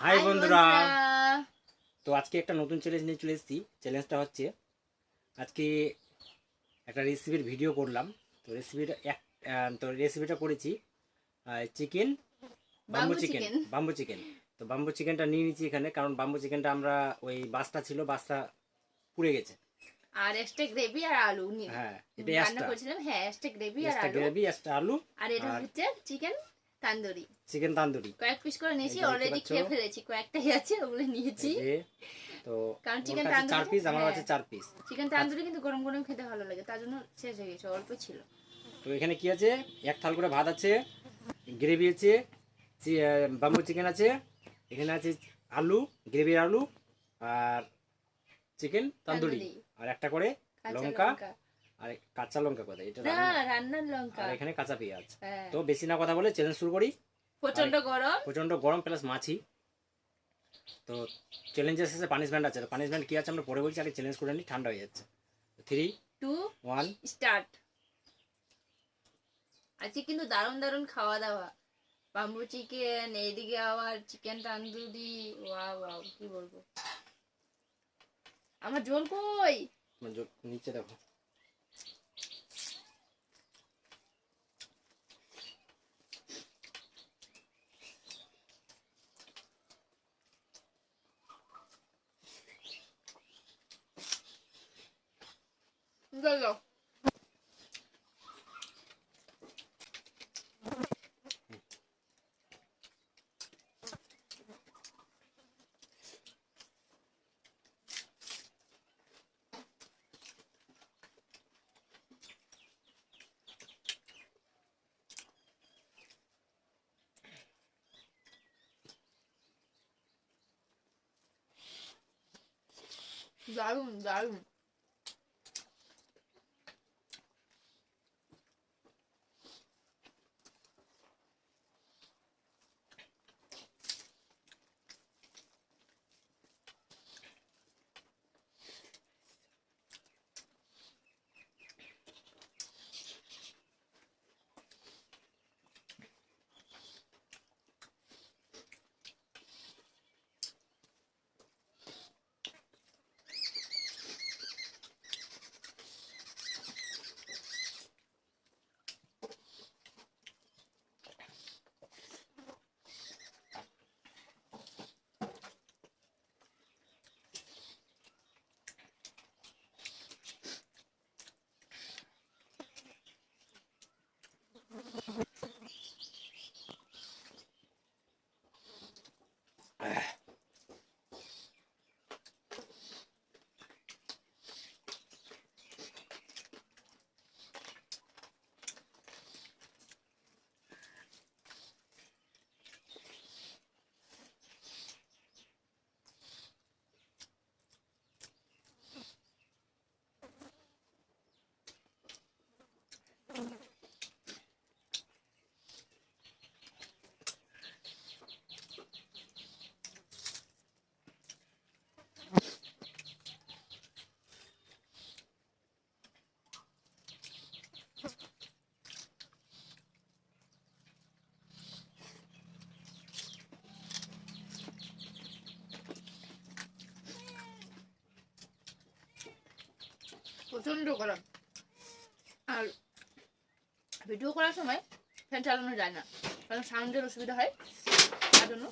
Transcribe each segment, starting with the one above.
High বন্ধুরা, তো আজকে একটা নতুন চ্যালেঞ্জ নিয়ে চলে এসেছি। চ্যালেঞ্জটা হচ্ছে আজকে একটা রেসিপির ভিডিও করলাম। তো রেসিপিটা করেছি চিকেন, বাম্বু চিকেন। তো বাম্বু চিকেনটা নিয়ে নিয়েছি এখানে, কারণ বাম্বু চিকেনটা আমরা ওই বাসটা ছিল, বাসটা পুড়ে গেছে। আর এক্সট্রা গ্রেভি আর আলু হ্যাঁ, এটা রান্না করেছিলাম। হ্যাঁ, এক্সট্রা গ্রেভি আর আলু। আর এটা হচ্ছে চিকেন তান্দুরি। কয়েক পিস করে নিয়েছি, অলরেডি খেয়ে ফেলেছি। কয়েকটাই আছে, ওগুলো নিয়েছি। তো কারণ চিকেন তান্দুরি 4 পিস, আমার কাছে 4 পিস। চিকেন তান্দুরি কিন্তু গরম গরম খেতে ভালো লাগে, তার জন্য শেষ হয়ে গেছে, অল্প ছিল। তো এখানে কি আছে, এক থাল করে ভাত আছে, গ্রেভি আছে, বাম্বু চিকেন আছে, এখানে আছে আলু, গ্রেভির আলু, আর চিকেন তান্দুরি, আর একটা করে লঙ্কা, আর কাঁচা লঙ্কা। কোথায় এটা? রান্নার লঙ্কা। আর এখানে কাঁচা পেঁয়াজ। তো বেশি না কথা বলে চ্যালেঞ্জ শুরু করি। প্রচন্ড গরম প্লাস মাছি। তো চ্যালেঞ্জের শেষে পানিশমেন্ট আছে। পানিশমেন্ট কি আছে আমরা পরে বলছি, আগে চ্যালেঞ্জ করে নিই, ঠান্ডা হয়ে যাচ্ছে। 3, 2, 1 স্টার্ট। আজকে কিন্তু দারুণ খাওয়া দাওয়া। বাম্বু চিকেন, এইদিকে আবার চিকেন তান্দুরি। ওয়াও, কি বলবো। আমার ঝোল কই? নিচে দেখো। যাও দারুন। প্রচন্ড গরম। আর ভিডিও করার সময় ফ্যান চালানো যায় না, কারণ সাউন্ডের অসুবিধা হয়, তার জন্য।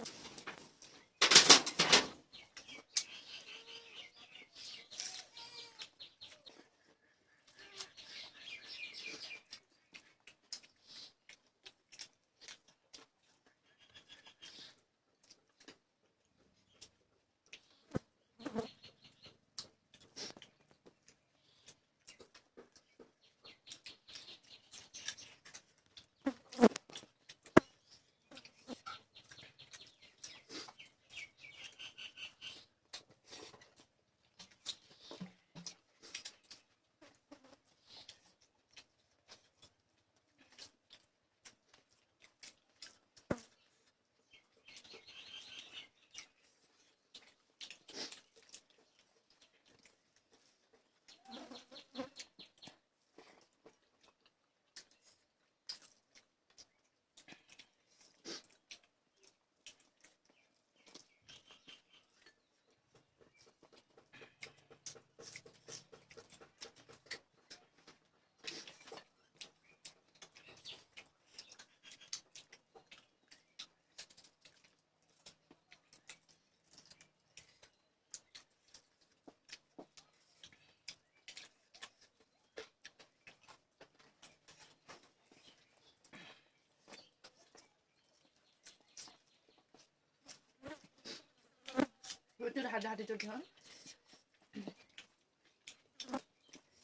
ভিডিওটা হাঁটাহাঁটি চলছে এখন।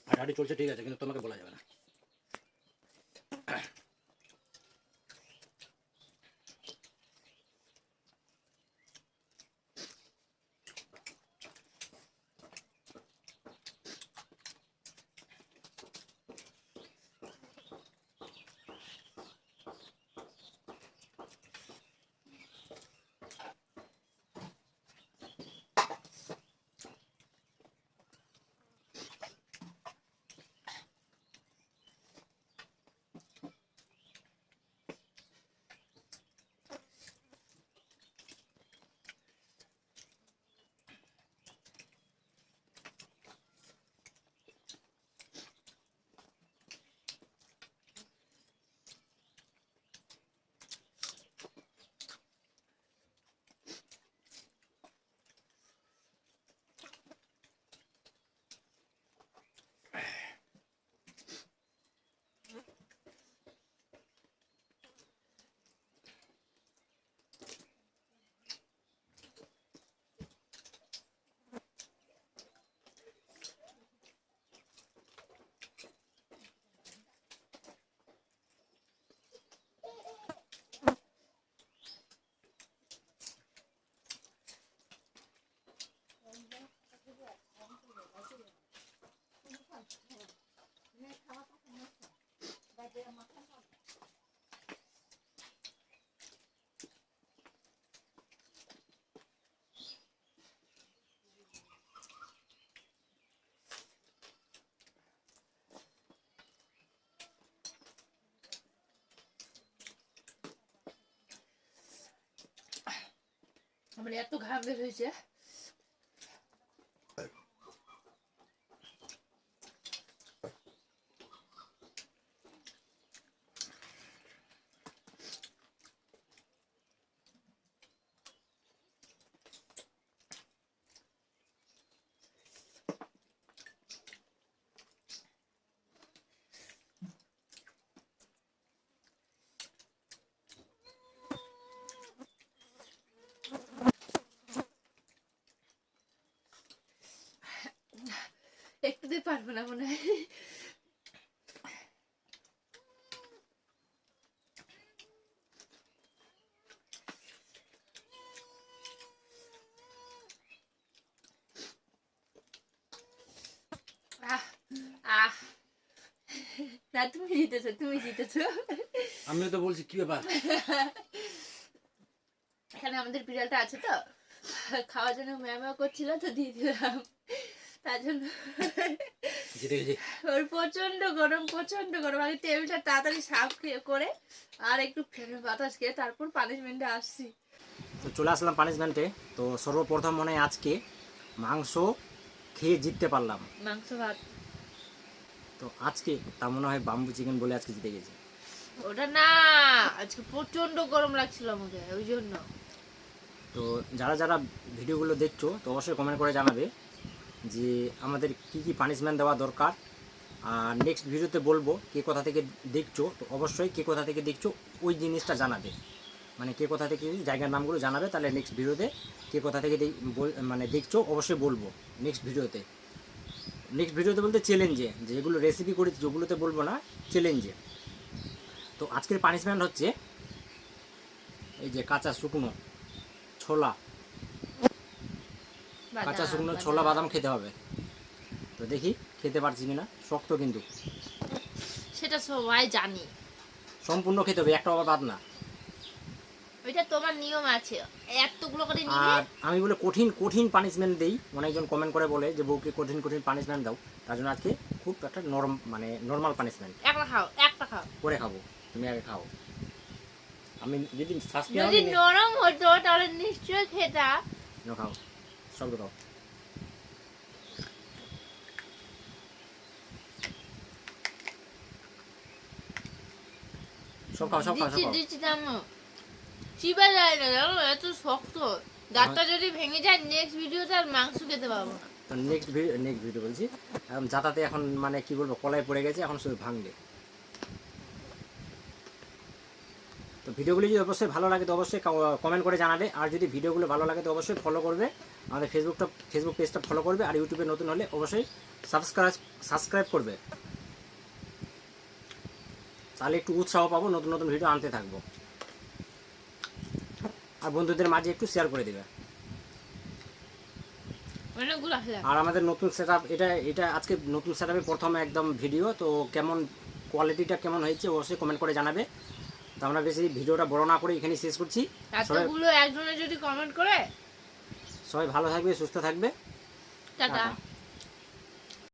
হাঁটাহাঁটি চলছে ঠিক আছে, কিন্তু তোমাকে বলা যাবে না। আমার এত ঘাম বের হয়েছে। একটুতে পারবো না মনে হয়। আহ আহ না, তুমি জিতেছো, তুমি জিতেছো। আমিও তো বলছি কি ব্যাপার। এখানে আমাদের বিড়ালটা আছে তো, খাওয়ার জন্য ম্যাও করছিল তো দিয়ে দিলাম, তার জন্য জিতে গেছি। ওর প্রচন্ড গরম, প্রচন্ড গরম। আগে টেবিলটা তাড়াতাড়ি সাফ করে আর একটু ফ্যানের বাতাস খেয়ে তারপর পানিশমেন্টে আসছি। তো চলে আসলাম পানিশমেন্টে। তো সর্বপ্রথম মনে হয় আজকে মাংস খেয়ে জিততে পারলাম। মাংস ভাত। তো আজকে তা মনে হয় বাম্বু চিকেন বলে আজকে জিতে গেছি। ওটা না, আজকে প্রচন্ড গরম লাগছিল আমাকে, ওই জন্য। তো যারা যারা ভিডিওগুলো দেখছো তো অবশ্যই কমেন্ট করে জানাবে যে আমাদের কি কি পানিশমেন্ট দেওয়া দরকার। আর নেক্সট ভিডিওতে বলবো কে কোথা থেকে দেখছো, তো অবশ্যই কে কোথা থেকে দেখছো ওই জিনিসটা জানাবে, মানে কে কোথা থেকে জায়গার নামগুলো জানাবে। তাহলে নেক্সট ভিডিওতে কে কোথা থেকে মানে দেখছো অবশ্যই বলবো নেক্সট ভিডিওতে। নেক্সট ভিডিওতে বলতে চ্যালেঞ্জে, যেগুলো রেসিপি করেছি যেগুলোতে বলবো না, চ্যালেঞ্জে। তো আজকের পানিশমেন্ট হচ্ছে এই যে কাঁচা শুকনো ছোলা, কাঁচা শুকনো ছোলা বাদাম খেতে হবে। তো দেখি খেতে পারছি কিনা, শক্ত কিন্তু। সেটা সবাই জানি, সম্পূর্ণ খেতে হবে, একটা আবার বাদ না। ওইটা তোমার নিয়ম আছে, এতগুলো করে নিয়ে। আর আমি বলে কঠিন কঠিন পানিশমেন্ট দেই, অনেকজন কমেন্ট করে বলে যে বউকে কঠিন কঠিন পানিশমেন্ট দাও, তার জন্য আজকে খুব একটা মানে নর্মাল পানিশমেন্ট। একটা খাও, একটা খাও। করে খাবো, তুমি আগে খাও। আমি যদি শাস্তি যদি নরম হতো তাহলে নিশ্চয়ই খেতা। খাও, সব খাও। সব খাও, সব খাও, সব খাও। দিচ্ছি দামো চিবা যায় না, জানো এত শক্ত। দাঁতটা যদি ভেঙে যায় নেক্সট ভিডিওতে আর মাংস খেতে পারবো না। তো নেক্সট ভিডিও বলছি, যাতাতে এখন মানে কি বলবো, কলায় পড়ে গেছে, এখন শুধু ভাঙবে। তো ভিডিওগুলি যদি অবশ্যই ভালো লাগে তো অবশ্যই কমেন্ট করে জানাবে। আর যদি ভিডিওগুলো ভালো লাগে তো অবশ্যই ফলো করবে আমাদের ফেসবুক পেজটা ফলো করবে, আর ইউটিউবে নতুন হলে অবশ্যই সাবস্ক্রাইব করবে, তাহলে একটু উৎসাহ পাবো, নতুন নতুন ভিডিও আনতে থাকবো। আর বন্ধুদের মাঝে একটু শেয়ার করে দেবে। আর আমাদের নতুন সেটআপ, এটা আজকে নতুন সেটআপে প্রথম একদম ভিডিও, তো কেমন কোয়ালিটিটা কেমন হয়েছে অবশ্যই কমেন্ট করে জানাবে। তো আমরা বেশি ভিডিওটা বড় না করে এখানেই শেষ করছি। এতগুলো একজনে যদি কমেন্ট করে, সবাই ভালো থাকবে, সুস্থ থাকবে, টাটা। টাটা।